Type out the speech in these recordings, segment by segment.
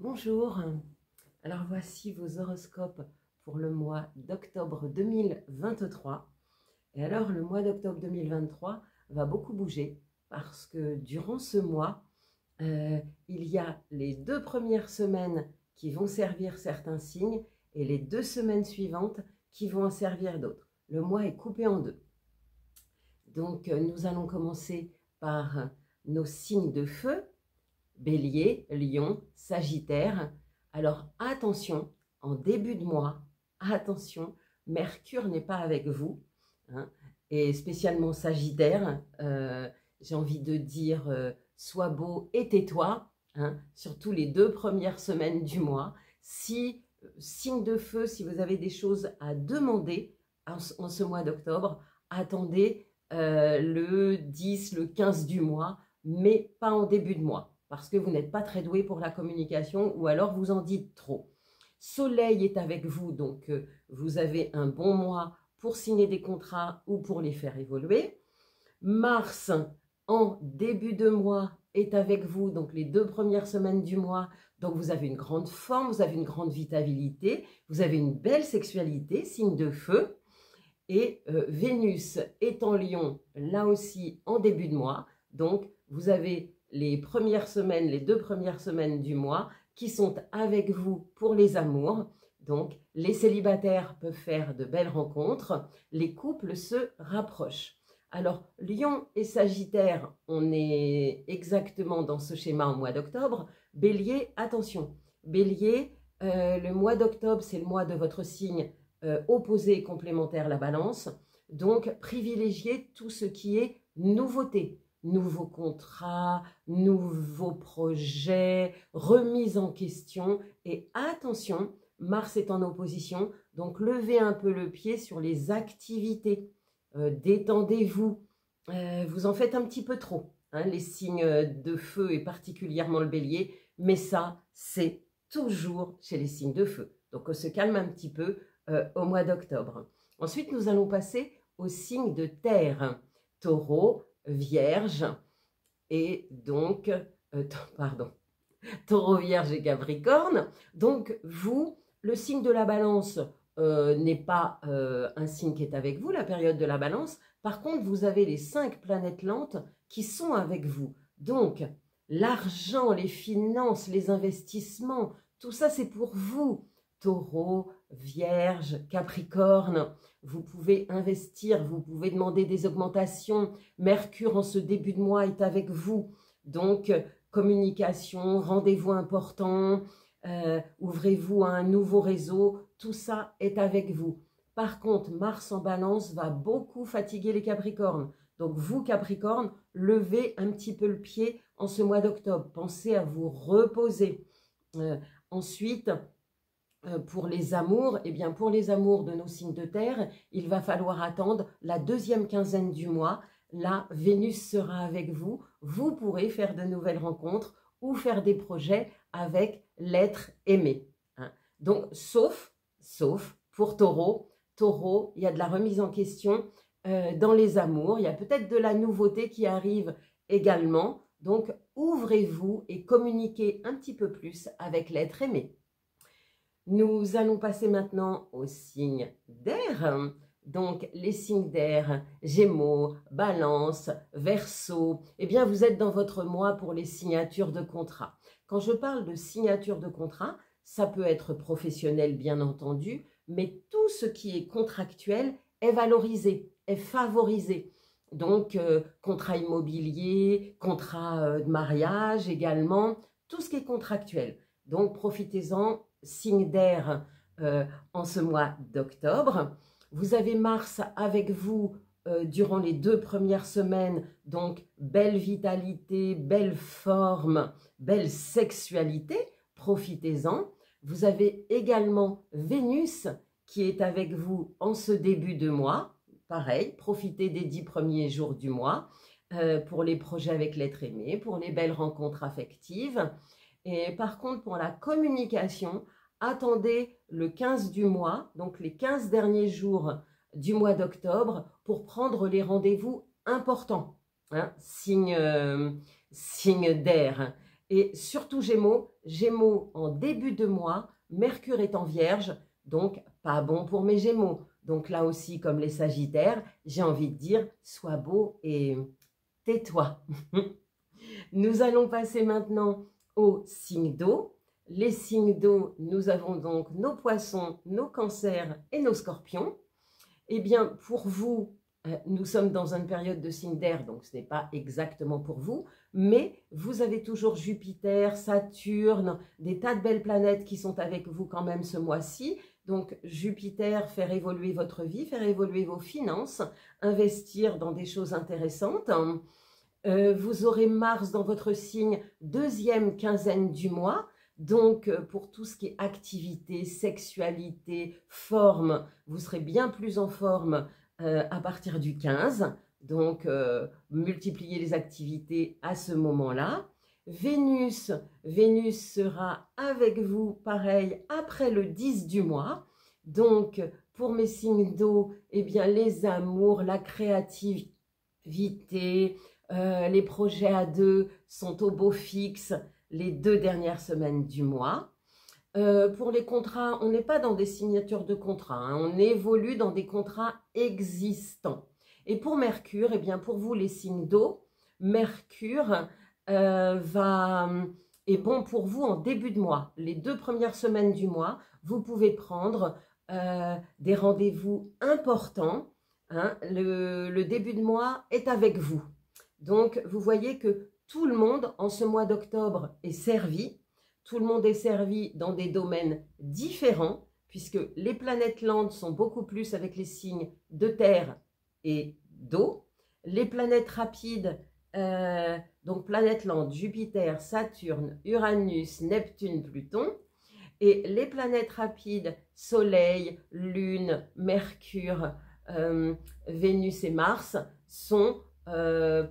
Bonjour, alors voici vos horoscopes pour le mois d'octobre 2023. Et alors le mois d'octobre 2023 va beaucoup bouger parce que durant ce mois, il y a les 2 premières semaines qui vont servir certains signes et les 2 semaines suivantes qui vont en servir d'autres. Le mois est coupé en deux. Donc nous allons commencer par nos signes de feu. Bélier, Lion, Sagittaire. Alors attention, en début de mois, attention, Mercure n'est pas avec vous, hein, et spécialement Sagittaire, j'ai envie de dire, sois beau et tais-toi, hein, surtout les 2 premières semaines du mois. Si, signe de feu, si vous avez des choses à demander en ce mois d'octobre, attendez le 10, le 15 du mois, mais pas en début de mois, parce que vous n'êtes pas très doué pour la communication ou alors vous en dites trop. Soleil est avec vous, donc vous avez un bon mois pour signer des contrats ou pour les faire évoluer. Mars, en début de mois, est avec vous, donc les 2 premières semaines du mois. Donc vous avez une grande forme, vous avez une grande vitalité, vous avez une belle sexualité, signe de feu. Et Vénus est en Lion, là aussi en début de mois. Donc vous avez les 2 premières semaines du mois qui sont avec vous pour les amours. Donc les célibataires peuvent faire de belles rencontres, les couples se rapprochent. Alors Lion et Sagittaire, on est exactement dans ce schéma en mois d'octobre. Bélier, attention, Bélier, le mois d'octobre c'est le mois de votre signe opposé et complémentaire, la balance. Donc privilégiez tout ce qui est nouveauté, nouveaux contrats, nouveaux projets, remise en question. Et attention, Mars est en opposition, donc levez un peu le pied sur les activités. Détendez-vous, vous en faites un petit peu trop, hein, les signes de feu et particulièrement le bélier, mais ça, c'est toujours chez les signes de feu. Donc on se calme un petit peu au mois d'octobre. Ensuite, nous allons passer aux signes de terre, taureau, vierge, et donc, taureau, vierge et capricorne. Donc, vous, le signe de la balance n'est pas un signe qui est avec vous, la période de la balance. Par contre, vous avez les 5 planètes lentes qui sont avec vous. Donc, l'argent, les finances, les investissements, tout ça, c'est pour vous. Taureau, Vierge, Capricorne, vous pouvez investir, vous pouvez demander des augmentations. Mercure, en ce début de mois, est avec vous. Donc, communication, rendez-vous importants, ouvrez-vous à un nouveau réseau, tout ça est avec vous. Par contre, Mars en balance va beaucoup fatiguer les Capricornes. Donc vous, Capricorne, levez un petit peu le pied en ce mois d'octobre. Pensez à vous reposer. Ensuite, pour les amours, eh bien pour les amours de nos signes de terre, il va falloir attendre la 2e quinzaine du mois. Là, Vénus sera avec vous. Vous pourrez faire de nouvelles rencontres ou faire des projets avec l'être aimé. Hein. Donc, sauf pour Taureau. Taureau, il y a de la remise en question dans les amours. Il y a peut-être de la nouveauté qui arrive également. Donc, ouvrez-vous et communiquez un petit peu plus avec l'être aimé. Nous allons passer maintenant aux signes d'air. Donc, les signes d'air, Gémeaux, Balance, Verseau, eh bien, vous êtes dans votre mois pour les signatures de contrat. Quand je parle de signature de contrat, ça peut être professionnel, bien entendu, mais tout ce qui est contractuel est valorisé, est favorisé. Donc, contrat immobilier, contrat de mariage également, tout ce qui est contractuel. Donc, profitez-en, signe d'air en ce mois d'octobre. Vous avez Mars avec vous durant les 2 premières semaines, donc belle vitalité, belle forme, belle sexualité, profitez-en. Vous avez également Vénus qui est avec vous en ce début de mois. Pareil, profitez des 10 premiers jours du mois pour les projets avec l'être aimé, pour les belles rencontres affectives. Et par contre, pour la communication, attendez le 15 du mois, donc les 15 derniers jours du mois d'octobre, pour prendre les rendez-vous importants, hein, signe d'air. Et surtout Gémeaux, Gémeaux en début de mois, Mercure est en Vierge, donc pas bon pour mes Gémeaux. Donc là aussi, comme les Sagittaires, j'ai envie de dire, sois beau et tais-toi. Nous allons passer maintenant aux signes d'eau. Les signes d'eau, nous avons donc nos poissons, nos cancers et nos scorpions. Eh bien, pour vous, nous sommes dans une période de signes d'air, donc ce n'est pas exactement pour vous, mais vous avez toujours Jupiter, Saturne, des tas de belles planètes qui sont avec vous quand même ce mois-ci. Donc Jupiter, faire évoluer votre vie, faire évoluer vos finances, investir dans des choses intéressantes. Vous aurez Mars dans votre signe, deuxième quinzaine du mois. Donc, pour tout ce qui est activité, sexualité, forme, vous serez bien plus en forme à partir du 15. Donc, multipliez les activités à ce moment-là. Vénus sera avec vous, pareil, après le 10 du mois. Donc, pour mes signes d'eau, eh bien, les amours, la créativité, les projets à deux sont au beau fixe les 2 dernières semaines du mois. Pour les contrats, on n'est pas dans des signatures de contrats, hein, on évolue dans des contrats existants. Et pour Mercure, eh bien pour vous les signes d'eau, Mercure est bon pour vous en début de mois. Les 2 premières semaines du mois, vous pouvez prendre des rendez-vous importants. Hein, le début de mois est avec vous. Donc, vous voyez que tout le monde, en ce mois d'octobre, est servi. Tout le monde est servi dans des domaines différents, puisque les planètes lentes sont beaucoup plus avec les signes de terre et d'eau. Les planètes rapides, donc planètes lentes, Jupiter, Saturne, Uranus, Neptune, Pluton. Et les planètes rapides, Soleil, Lune, Mercure, Vénus et Mars, sont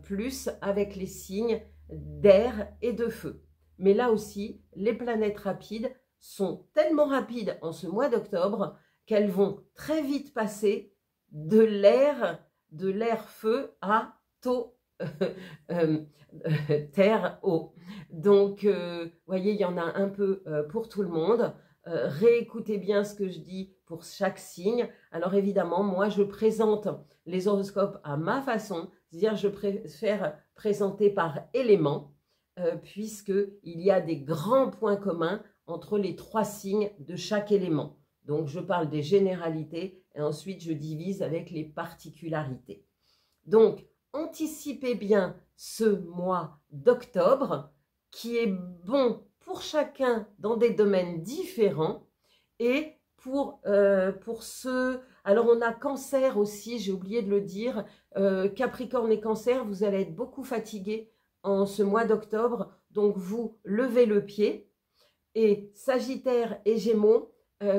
plus avec les signes d'air et de feu. Mais là aussi, les planètes rapides sont tellement rapides en ce mois d'octobre qu'elles vont très vite passer de l'air feu à terre eau. Donc, vous voyez, il y en a un peu pour tout le monde. Réécoutez bien ce que je dis pour chaque signe. Alors évidemment, moi, je présente les horoscopes à ma façon, c'est-à-dire je préfère présenter par éléments, puisqu'il y a des grands points communs entre les 3 signes de chaque élément. Donc, je parle des généralités et ensuite, je divise avec les particularités. Donc, anticipez bien ce mois d'octobre qui est bon pour chacun dans des domaines différents et pour ceux... Alors, on a Cancer aussi, j'ai oublié de le dire. Capricorne et Cancer, vous allez être beaucoup fatigués en ce mois d'octobre. Donc, vous levez le pied. Et Sagittaire et Gémeaux,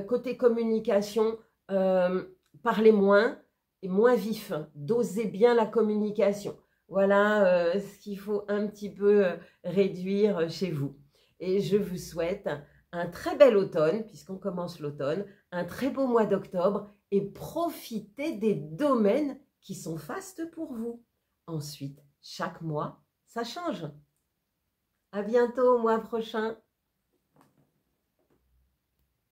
côté communication, parlez moins et moins vif. Dosez bien la communication. Voilà ce qu'il faut un petit peu réduire chez vous. Et je vous souhaite un très bel automne, puisqu'on commence l'automne, un très beau mois d'octobre et profitez des domaines qui sont fastes pour vous. Ensuite, chaque mois, ça change. À bientôt au mois prochain.